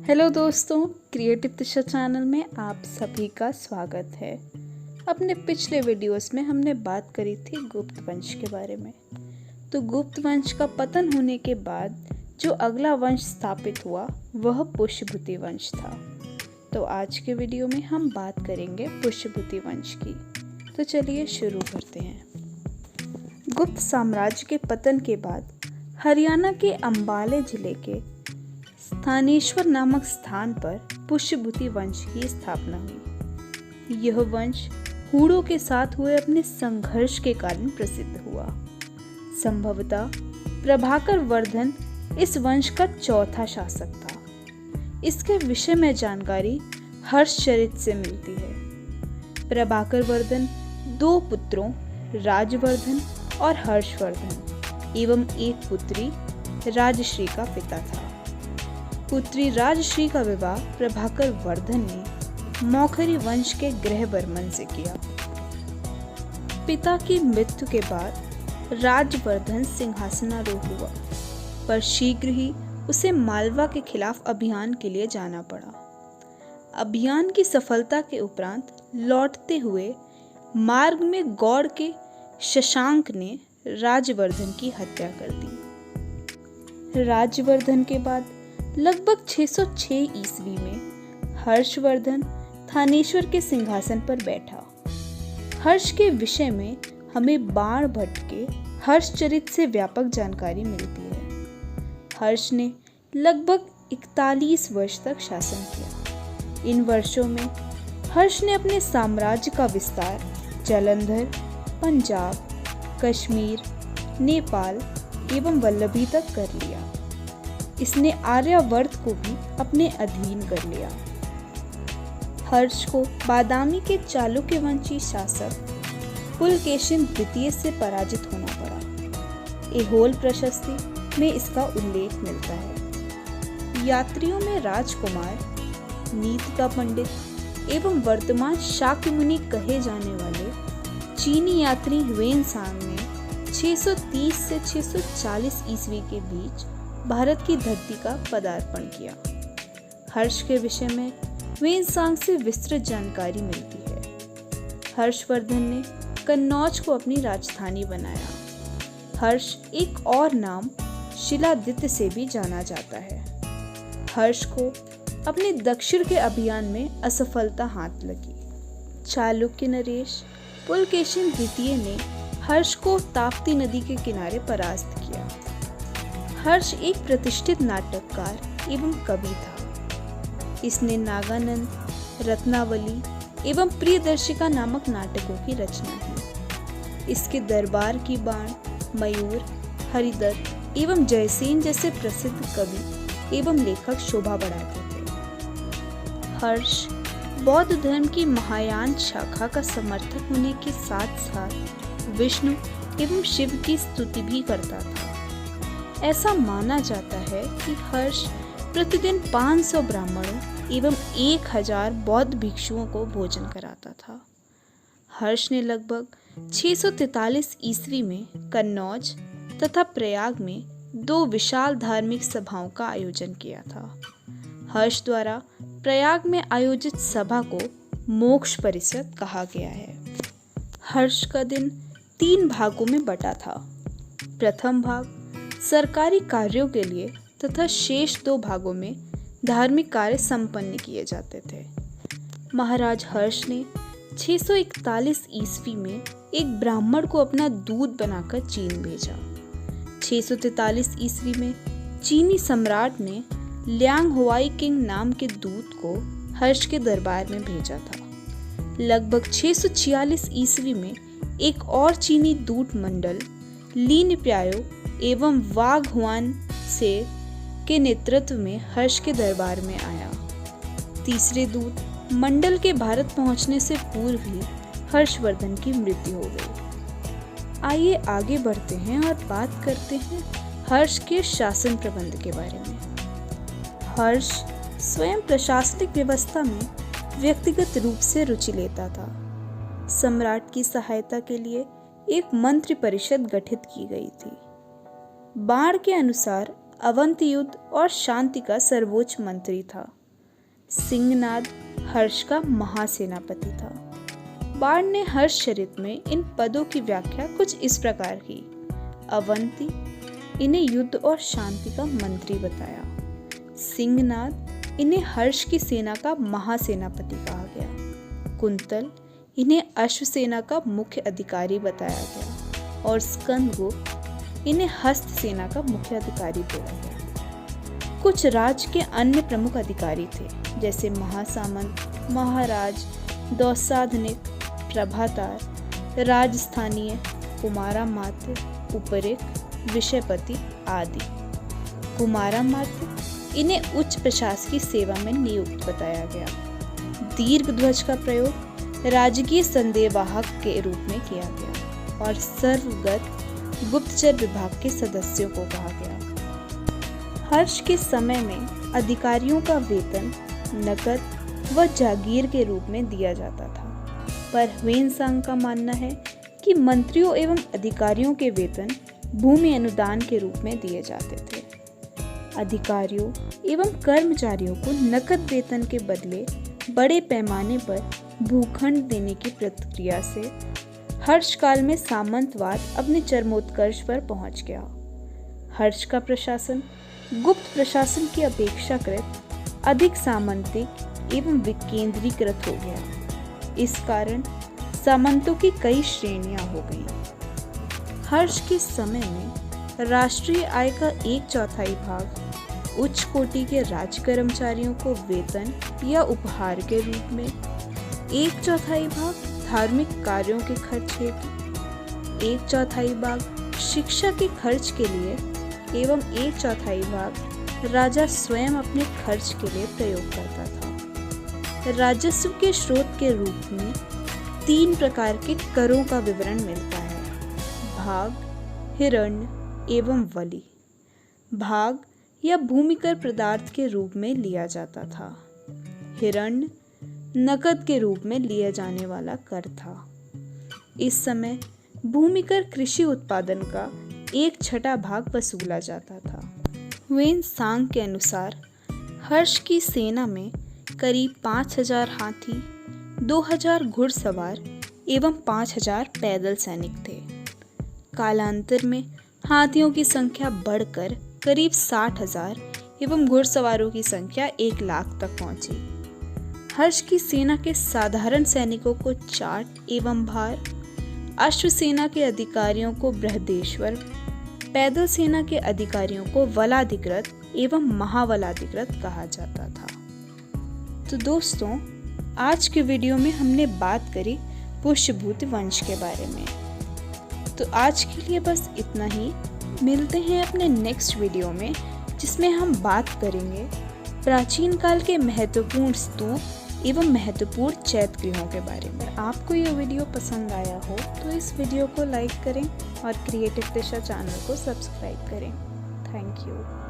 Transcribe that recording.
Hello दोस्तों, creative दिशा channel में आप सभी का स्वागत है। अपने पिछले वीडियोस में हमने बात करी थी गुप्त वंश के बारे में। तो गुप्त वंश का पतन होने के बाद जो अगला वंश स्थापित हुआ वह पुष्यभूति वंश था। तो आज के वीडियो में हम बात करेंगे पुष्यभूति वंश की। तो चलिए शुरू करते हैं। गुप्त साम्राज्य के पतन के बाद हरियाणा के अंबाले जिले के स्थानेश्वर नामक स्थान पर पुष्यभूति वंश की स्थापना हुई। यह वंश हूणों के साथ हुए अपने संघर्ष के कारण प्रसिद्ध हुआ। संभवतः प्रभाकर वर्धन इस वंश का चौथा शासक था। इसके विषय में जानकारी हर्षचरित से मिलती है। प्रभाकर वर्धन 2 पुत्रों राजवर्धन और हर्षवर्धन एवं एक पुत्री राजश्री का पिता था। पुत्री राजश्री का विवाह प्रभाकर वर्धन ने मौखरी वंश के गृहवर्मन से किया। पिता की मृत्यु के बाद राजवर्धन सिंहासनारूढ़ हुआ, पर शीघ्र ही उसे मालवा के खिलाफ अभियान के लिए जाना पड़ा। अभियान की सफलता के उपरांत लौटते हुए मार्ग में गौड़ के शशांक ने राजवर्धन की हत्या कर दी। राजवर्धन के बाद लगभग 606 ईस्वी में हर्षवर्धन थानेश्वर के सिंहासन पर बैठा। हर्ष के विषय में हमें बाण भट्ट के हर्षचरित से व्यापक जानकारी मिलती है। हर्ष ने लगभग 41 वर्ष तक शासन किया। इन वर्षों में हर्ष ने अपने साम्राज्य का विस्तार जालंधर, पंजाब, कश्मीर, नेपाल एवं वल्लभी तक कर लिया। इसने आर्यावर्त को भी अपने अधीन कर लिया। हर्ष को बादामी के चालुक्यवंशी शासक पुलकेशिन द्वितीय से पराजित होना पड़ा। ऐहोल प्रशस्ति में इसका उल्लेख मिलता है। यात्रियों में राजकुमार, नीति का पंडित एवं वर्तमान शाक्य मुनि कहे जाने वाले चीनी यात्री ह्वेनसांग ने 630 से 640 ईस्वी के बीच भारत की धरती का पदार्पण किया। हर्ष के विषय में ह्वेनसांग से विस्तृत जानकारी मिलती है। हर्षवर्धन ने कन्नौज को अपनी राजधानी बनाया। हर्ष एक और नाम शिलादित्य से भी जाना जाता है। हर्ष को अपने दक्षिण के अभियान में असफलता हाथ लगी। चालुक्य नरेश पुलकेशिन द्वितीय ने हर्ष को ताप्ती नदी के किनारे परास्त किया। हर्ष एक प्रतिष्ठित नाटककार एवं कवि था। इसने नागानंद, रत्नावली एवं प्रियदर्शिका नामक नाटकों की रचना की। इसके दरबार की बाण, मयूर, हरिदत्त एवं जयसेन जैसे प्रसिद्ध कवि एवं लेखक शोभा बढ़ाते थे। हर्ष बौद्ध धर्म की महायान शाखा का समर्थक होने के साथ साथ विष्णु एवं शिव की स्तुति भी करता था। ऐसा माना जाता है कि हर्ष प्रतिदिन 500 ब्राह्मणों एवं 1000 बौद्ध भिक्षुओं को भोजन कराता था। हर्ष ने लगभग 643 ईस्वी में कन्नौज तथा प्रयाग में 2 विशाल धार्मिक सभाओं का आयोजन किया था। हर्ष द्वारा प्रयाग में आयोजित सभा को मोक्ष परिषद कहा गया है। हर्ष का दिन 3 भागों में बटा था। प्रथम भाग सरकारी कार्यों के लिए तथा शेष 2 भागों में धार्मिक कार्य संपन्न किए जाते थे। महाराज हर्ष ने 641 ईस्वी में एक ब्राह्मण को अपना दूत बनाकर चीन भेजा। 643 ईस्वी में चीनी सम्राट ने ल्यांग हुआई किंग नाम के दूत को हर्ष के दरबार में भेजा था। लगभग 646 ईस्वी में एक और चीनी दूत मंडल लीन प्यायो एवं वाग हुआन से के नेतृत्व में हर्ष के दरबार में आया। तीसरे दूत मंडल के भारत पहुंचने से पूर्व ही हर्षवर्धन की मृत्यु हो गई। आइए आगे बढ़ते हैं और बात करते हैं हर्ष के शासन प्रबंध के बारे में। हर्ष स्वयं प्रशासनिक व्यवस्था में व्यक्तिगत रूप से रुचि लेता था। सम्राट की सहायता के लिए एक मंत्री परिषद गठित की गई थी। बाण के अनुसार अवंत युद्ध और शांति का सर्वोच्च मंत्री था। सिंहनाद हर्ष का महासेनापति था। बाण ने हर्षचरित में इन पदों की व्याख्या कुछ इस प्रकार की। अवंती, इन्हें युद्ध और शांति का मंत्री बताया। सिंहनाद, इन्हें हर्ष की सेना का महासेनापति कहा गया। कुंतल, इन्हें अश्वसेना का मुख्य अधिकारी बताया गया। और स्कंदगुप्त, इन्हें हस्त सेना का मुख्य अधिकारी बोला गया। कुछ राज्य के अन्य प्रमुख अधिकारी थे, जैसे महासामंत, महाराज, दौसाधनिक, प्रभातार, राजस्थानीय, कुमारामात्य, उपरिक, विषयपति आदि। कुमारामात्य, इन्हें उच्च प्रशासकीय सेवा में नियुक्त बताया गया। दीर्घध्वज का प्रयोग राजकीय संदेहवाहक के रूप में किया गया और सर्वगत गुप्तचर विभाग के सदस्यों को कहा गया। हर्ष के समय में अधिकारियों का वेतन नकद व जागीर के रूप में दिया जाता था, पर ह्वेनसांग का मानना है कि मंत्रियों एवं अधिकारियों के वेतन भूमि अनुदान के रूप में दिए जाते थे। अधिकारियों एवं कर्मचारियों को नकद वेतन के बदले बड़े पैमाने पर भूखंड देने की प्रक्रिया से हर्ष काल में सामंतवाद अपने चरमोत्कर्ष पर पहुंच गया। हर्ष का प्रशासन गुप्त प्रशासन की अपेक्षाकृत अधिक सामंतिक एवं विकेंद्रीकृत हो गया। इस कारण सामंतों की कई श्रेणियां हो गईं। हर्ष के समय में राष्ट्रीय आय का 1/4 भाग उच्च कोटि के राज कर्मचारियों को वेतन या उपहार के रूप में, 1/4 भाग धार्मिक कार्यों के खर्च हेतु, 1/4 भाग शिक्षा के खर्च के लिए एवं 1/4 भाग राजा स्वयं अपने खर्च के लिए प्रयोग करता था। राजस्व के स्रोत के रूप में 3 प्रकार के करों का विवरण मिलता है: भाग, हिरण्य एवं वली। भाग या भूमिकर पदार्थ के रूप में लिया जाता था। हिरण्य नकद के रूप में लिया जाने वाला कर था। इस समय भूमिकर कृषि उत्पादन का 1/6 भाग वसूला जाता था। ह्वेनसांग के अनुसार हर्ष की सेना में करीब 5000 हाथी, 2000 घुड़सवार एवं 5000 पैदल सैनिक थे। कालांतर में हाथियों की संख्या बढ़कर करीब 60,000 एवं घुड़सवारों की संख्या 1 लाख तक पहुंची। हर्ष की सेना के साधारण सैनिकों को चाट एवं भार, अश्वसेना के अधिकारियों को बृहदेश्वर, पैदल सेना के अधिकारियों को वलाधिकृत एवं महावलाधिकृत कहा जाता था। तो दोस्तों, आज के वीडियो में हमने बात करी पुष्यभूति वंश के बारे में। तो आज के लिए बस इतना ही। मिलते हैं अपने नेक्स्ट वीडियो में, जिसमें हम बात करेंगे प्राचीन काल के महत्वपूर्ण स्तूप एवं महत्वपूर्ण चैत्यगृहों के बारे में। आपको यह वीडियो पसंद आया हो तो इस वीडियो को लाइक करें और क्रिएटिव दिशा चैनल को सब्सक्राइब करें। Thank you.